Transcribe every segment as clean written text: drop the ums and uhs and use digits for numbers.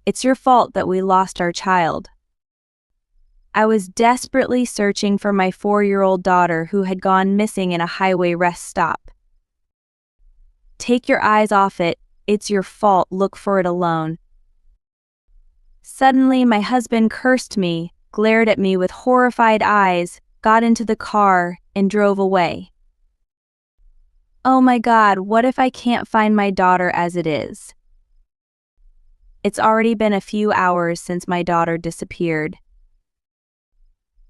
It's your fault that we lost our child. I was desperately searching for my 4-year-old daughter who had gone missing in a highway rest stop. Take your eyes off it, it's your fault, look for it alone. Suddenly my husband cursed me, glared at me with horrified eyes, got into the car, and drove away. Oh my God, what if I can't find my daughter as it is? It's already been a few hours since my daughter disappeared.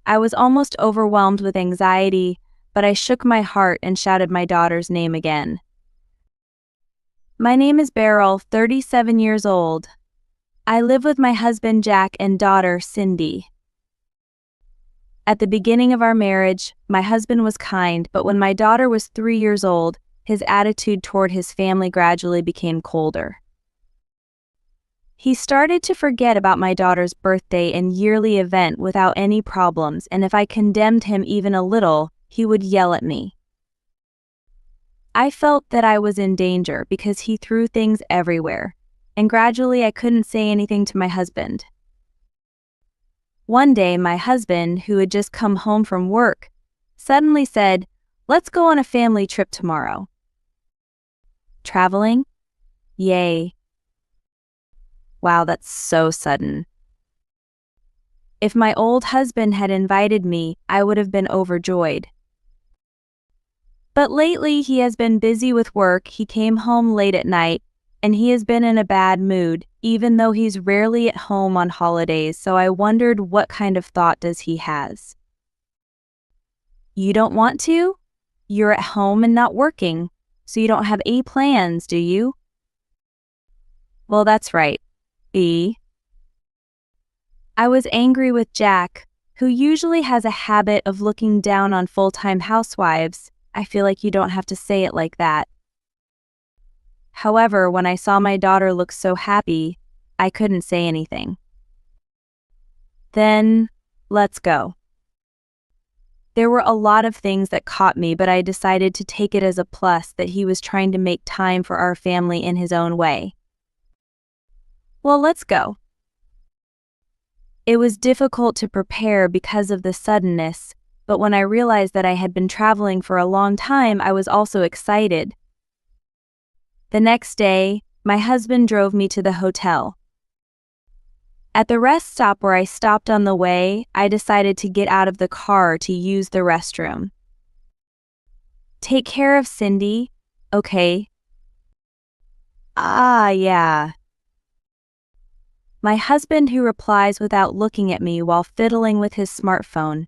I was almost overwhelmed with anxiety, but I shook my heart and shouted my daughter's name again. My name is Beryl, 37 years old. I live with my husband Jack and daughter Cindy. At the beginning of our marriage, my husband was kind, but when my daughter was 3 years old, his attitude toward his family gradually became colder. He started to forget about my daughter's birthday and yearly event without any problems, and if I condemned him even a little, he would yell at me. I felt that I was in danger because he threw things everywhere, and gradually I couldn't say anything to my husband. One day, my husband, who had just come home from work, suddenly said, "Let's go on a family trip tomorrow." Traveling? Yay. Wow, that's so sudden. If my old husband had invited me, I would have been overjoyed. But lately he has been busy with work, he came home late at night, and he has been in a bad mood, even though he's rarely at home on holidays, so I wondered what kind of thought does he has. You don't want to? You're at home and not working, so you don't have any plans, do you? Well, that's right. I was angry with Jack, who usually has a habit of looking down on full-time housewives. I feel like you don't have to say it like that. However, when I saw my daughter look so happy, I couldn't say anything. Then, let's go. There were a lot of things that caught me, but I decided to take it as a plus that he was trying to make time for our family in his own way. Well, let's go. It was difficult to prepare because of the suddenness, but when I realized that I had been traveling for a long time, I was also excited. The next day, my husband drove me to the hotel. At the rest stop where I stopped on the way, I decided to get out of the car to use the restroom. Take care of Cindy, okay? Yeah. My husband who replies without looking at me while fiddling with his smartphone.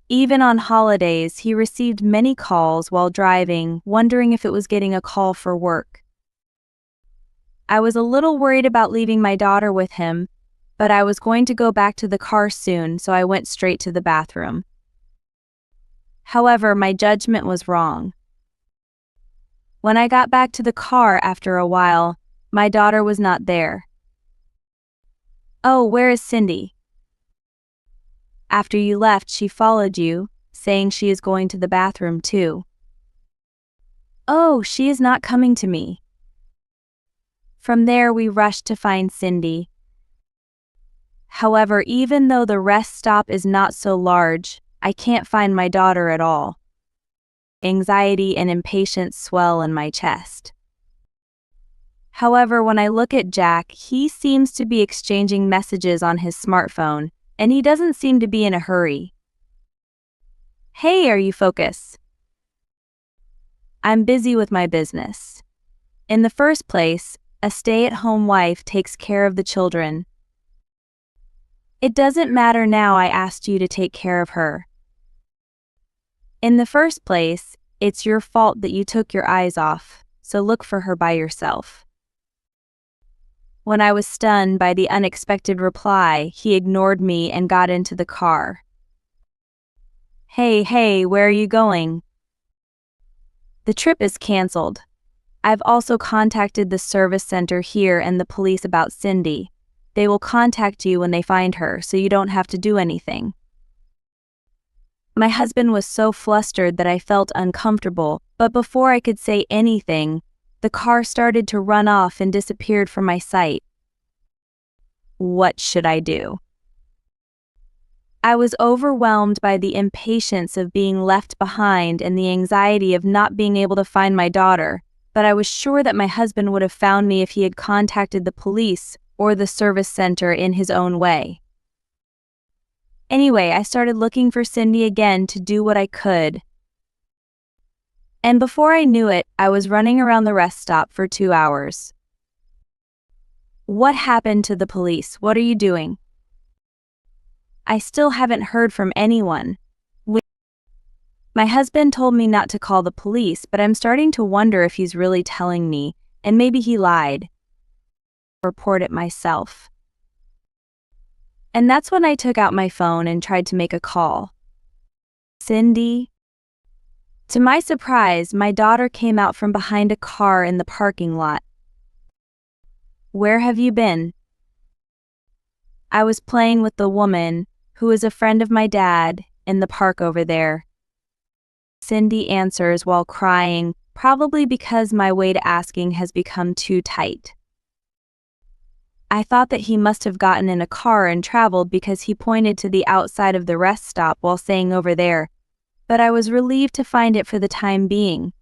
Even on holidays, he received many calls while driving, wondering if it was getting a call for work. I was a little worried about leaving my daughter with him, but I was going to go back to the car soon, so I went straight to the bathroom. However, my judgment was wrong. When I got back to the car after a while, my daughter was not there. Oh, where is Cindy? After you left, she followed you, saying she is going to the bathroom too. Oh, she is not coming to me. From there, we rushed to find Cindy. However, even though the rest stop is not so large, I can't find my daughter at all. Anxiety and impatience swell in my chest. However, when I look at Jack, he seems to be exchanging messages on his smartphone, and he doesn't seem to be in a hurry. Hey, are you focused? I'm busy with my business. In the first place, a stay-at-home wife takes care of the children. It doesn't matter now I asked you to take care of her. In the first place, it's your fault that you took your eyes off, so look for her by yourself. When I was stunned by the unexpected reply, he ignored me and got into the car. Hey, where are you going? The trip is canceled. I've also contacted the service center here and the police about Cindy. They will contact you when they find her, so you don't have to do anything. My husband was so flustered that I felt uncomfortable, but before I could say anything, the car started to run off and disappeared from my sight. What should I do? I was overwhelmed by the impatience of being left behind and the anxiety of not being able to find my daughter, but I was sure that my husband would have found me if he had contacted the police or the service center in his own way. Anyway, I started looking for Cindy again to do what I could. And before I knew it, I was running around the rest stop for 2 hours. What happened to the police? What are you doing? I still haven't heard from anyone. My husband told me not to call the police, but I'm starting to wonder if he's really telling me, and maybe he lied. Report it myself. And that's when I took out my phone and tried to make a call. Cindy? To my surprise, my daughter came out from behind a car in the parking lot. Where have you been? I was playing with the woman, who is a friend of my dad, in the park over there. Cindy answers while crying, probably because my way to asking has become too tight. I thought that he must have gotten in a car and traveled because he pointed to the outside of the rest stop while saying over there, but I was relieved to find it for the time being.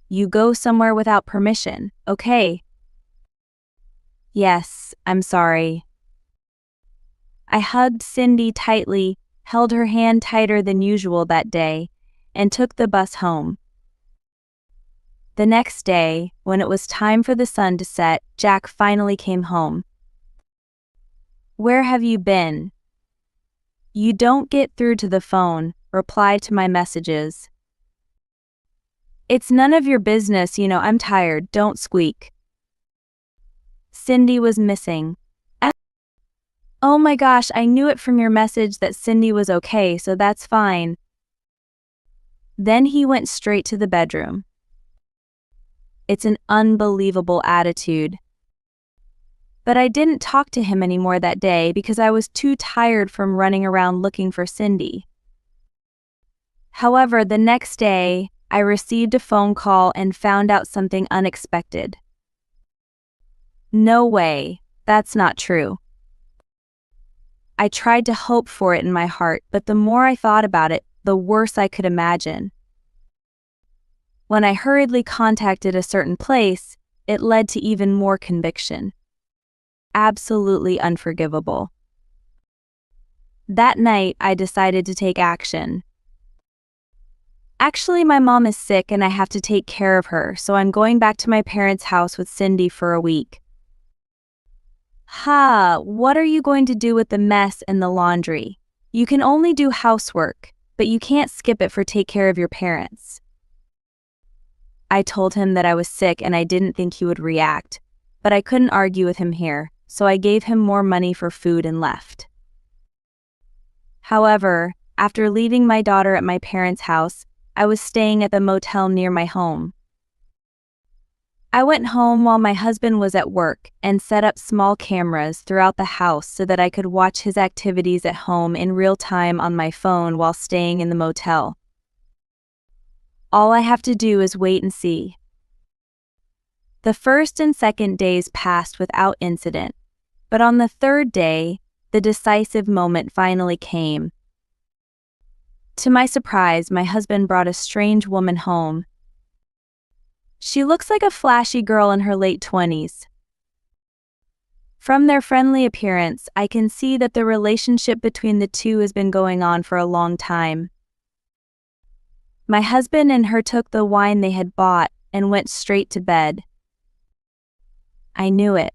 You go somewhere without permission, okay? Yes, I'm sorry. I hugged Cindy tightly, held her hand tighter than usual that day, and took the bus home. The next day, when it was time for the sun to set, Jack finally came home. Where have you been? You don't get through to the phone, reply to my messages. It's none of your business, I'm tired, don't squeak. Cindy was missing. Oh my gosh, I knew it from your message that Cindy was okay, so that's fine. Then he went straight to the bedroom. It's an unbelievable attitude. But I didn't talk to him anymore that day because I was too tired from running around looking for Cindy. However, the next day, I received a phone call and found out something unexpected. No way, that's not true. I tried to hope for it in my heart, but the more I thought about it, the worse I could imagine. When I hurriedly contacted a certain place, it led to even more conviction. Absolutely unforgivable. That night, I decided to take action. Actually, my mom is sick and I have to take care of her, so I'm going back to my parents' house with Cindy for a week. What are you going to do with the mess and the laundry? You can only do housework, but you can't skip it for take care of your parents. I told him that I was sick and I didn't think he would react, but I couldn't argue with him here, so I gave him more money for food and left. However, after leaving my daughter at my parents' house, I was staying at the motel near my home. I went home while my husband was at work and set up small cameras throughout the house so that I could watch his activities at home in real time on my phone while staying in the motel. All I have to do is wait and see. The first and second days passed without incident, but on the third day, the decisive moment finally came. To my surprise, my husband brought a strange woman home. She looks like a flashy girl in her late 20s. From their friendly appearance, I can see that the relationship between the two has been going on for a long time. My husband and her took the wine they had bought and went straight to bed. I knew it.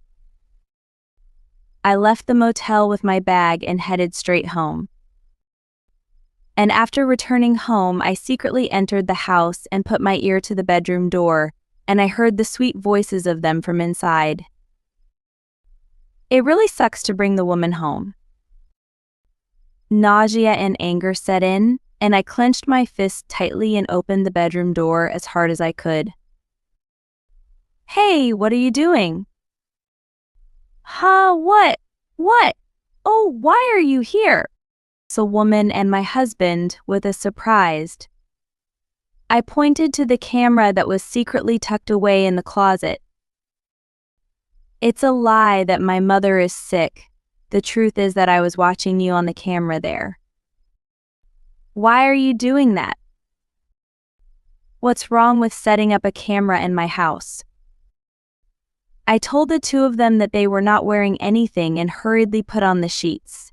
I left the motel with my bag and headed straight home. And after returning home, I secretly entered the house and put my ear to the bedroom door, and I heard the sweet voices of them from inside. It really sucks to bring the woman home. Nausea and anger set in, and I clenched my fist tightly and opened the bedroom door as hard as I could. Hey, what are you doing? What? Oh, why are you here? The woman and my husband with a surprised. I pointed to the camera that was secretly tucked away in the closet. It's a lie that my mother is sick. The truth is that I was watching you on the camera there. Why are you doing that? What's wrong with setting up a camera in my house? I told the two of them that they were not wearing anything and hurriedly put on the sheets.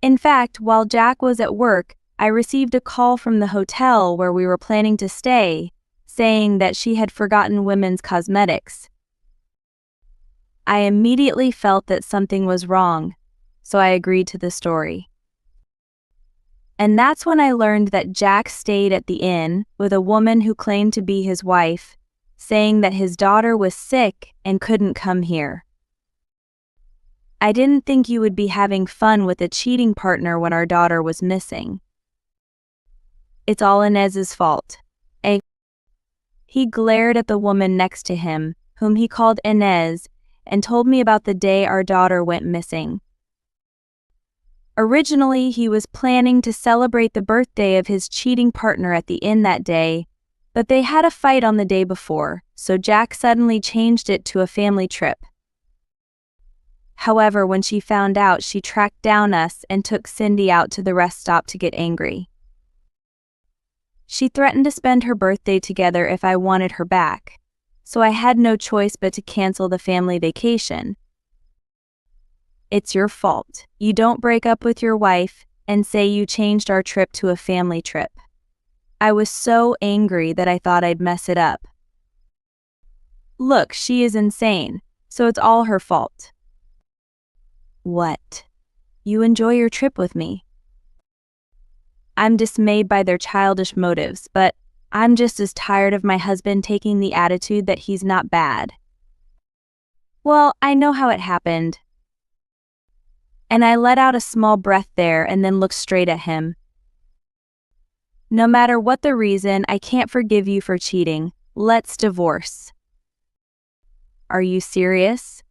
In fact, while Jack was at work, I received a call from the hotel where we were planning to stay, saying that she had forgotten women's cosmetics. I immediately felt that something was wrong, so I agreed to the story. And that's when I learned that Jack stayed at the inn with a woman who claimed to be his wife, saying that his daughter was sick and couldn't come here. I didn't think you would be having fun with a cheating partner when our daughter was missing. It's all Inez's fault. He glared at the woman next to him, whom he called Inez, and told me about the day our daughter went missing. Originally, he was planning to celebrate the birthday of his cheating partner at the inn that day, but they had a fight on the day before, so Jack suddenly changed it to a family trip. However, when she found out, she tracked down us and took Cindy out to the rest stop to get angry. She threatened to spend her birthday together if I wanted her back, so I had no choice but to cancel the family vacation. It's your fault. You don't break up with your wife and say you changed our trip to a family trip. I was so angry that I thought I'd mess it up. Look, she is insane, so it's all her fault. What? You enjoy your trip with me? I'm dismayed by their childish motives, but I'm just as tired of my husband taking the attitude that he's not bad. Well, I know how it happened. And I let out a small breath there and then looked straight at him. No matter what the reason, I can't forgive you for cheating. Let's divorce. Are you serious?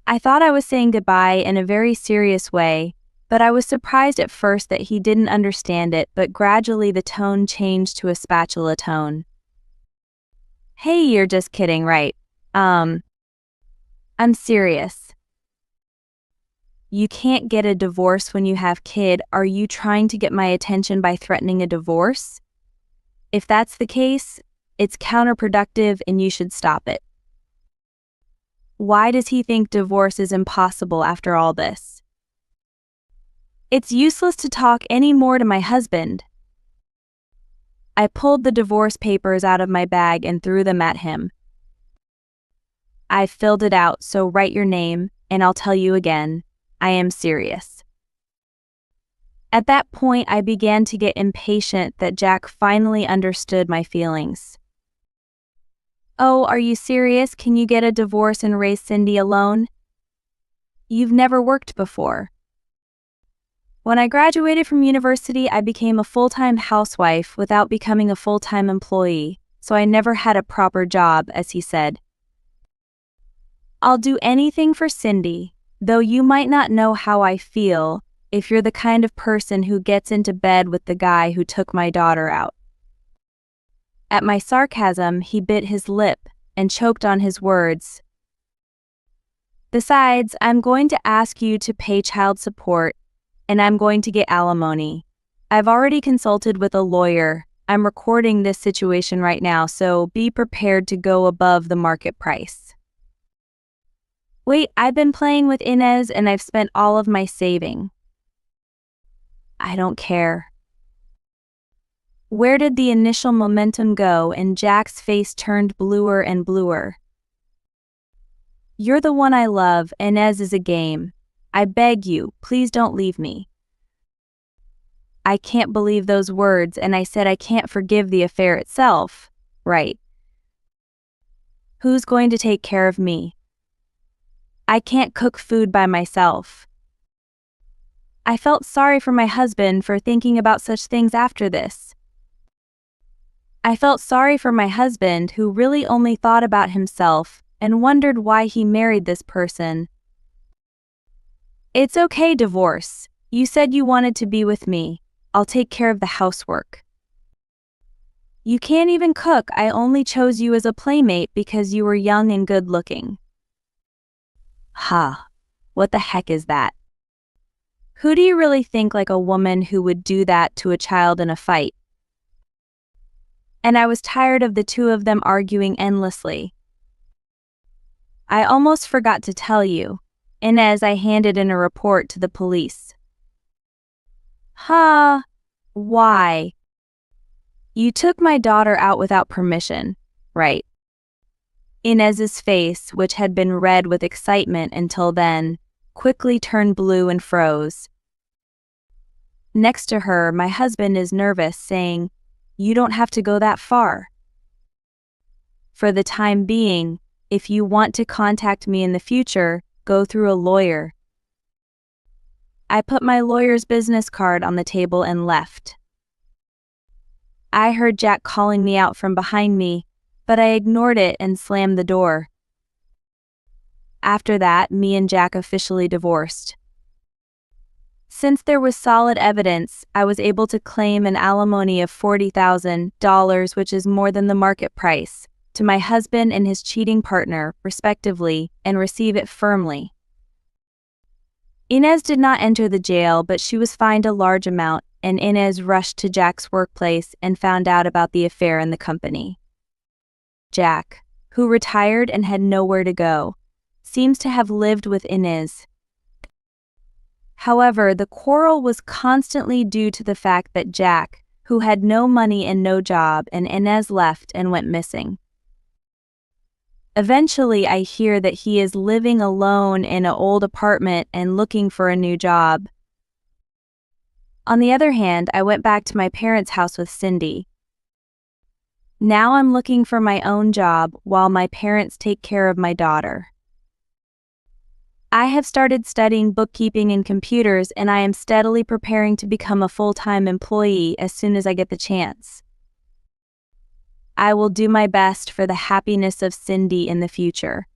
I thought I was saying goodbye in a very serious way, but I was surprised at first that he didn't understand it, but gradually the tone changed to a spatula tone. Hey, you're just kidding, right? I'm serious. You can't get a divorce when you have kid. Are you trying to get my attention by threatening a divorce? If that's the case, it's counterproductive and you should stop it. Why does he think divorce is impossible after all this? It's useless to talk any more to my husband. I pulled the divorce papers out of my bag and threw them at him. I've filled it out, so write your name, and I'll tell you again, I am serious. At that point, I began to get impatient that Jack finally understood my feelings. Oh, are you serious? Can you get a divorce and raise Cindy alone? You've never worked before. When I graduated from university, I became a full-time housewife without becoming a full-time employee, so I never had a proper job, as he said. I'll do anything for Cindy, though you might not know how I feel if you're the kind of person who gets into bed with the guy who took my daughter out. At my sarcasm, he bit his lip and choked on his words. Besides, I'm going to ask you to pay child support, and I'm going to get alimony. I've already consulted with a lawyer. I'm recording this situation right now, so be prepared to go above the market price. Wait, I've been playing with Inez and I've spent all of my saving. I don't care. Where did the initial momentum go? And Jack's face turned bluer and bluer. You're the one I love. Inez is a game. I beg you, please don't leave me. I can't believe those words, and I said I can't forgive the affair itself, right? Who's going to take care of me? I can't cook food by myself. I felt sorry for my husband for thinking about such things after this. I felt sorry for my husband who really only thought about himself and wondered why he married this person. It's okay, divorce. You said you wanted to be with me. I'll take care of the housework. You can't even cook. I only chose you as a playmate because you were young and good-looking. Huh. What the heck is that? Who do you really think like a woman who would do that to a child in a fight? And I was tired of the two of them arguing endlessly. I almost forgot to tell you. Inez, I handed in a report to the police. Huh? Why? You took my daughter out without permission, right? Inez's face, which had been red with excitement until then, quickly turned blue and froze. Next to her, my husband is nervous, saying, "You don't have to go that far. For the time being, if you want to contact me in the future, go through a lawyer." I put my lawyer's business card on the table and left. I heard Jack calling me out from behind me, but I ignored it and slammed the door. After that, me and Jack officially divorced. Since there was solid evidence, I was able to claim an alimony of $40,000, which is more than the market price, to my husband and his cheating partner, respectively, and receive it firmly. Inez did not enter the jail, but she was fined a large amount, and Inez rushed to Jack's workplace and found out about the affair in the company. Jack, who retired and had nowhere to go, seems to have lived with Inez. However, the quarrel was constantly due to the fact that Jack, who had no money and no job, and Inez left and went missing. Eventually, I hear that he is living alone in an old apartment and looking for a new job. On the other hand, I went back to my parents' house with Cindy. Now I'm looking for my own job while my parents take care of my daughter. I have started studying bookkeeping and computers, and I am steadily preparing to become a full-time employee as soon as I get the chance. I will do my best for the happiness of Cindy in the future.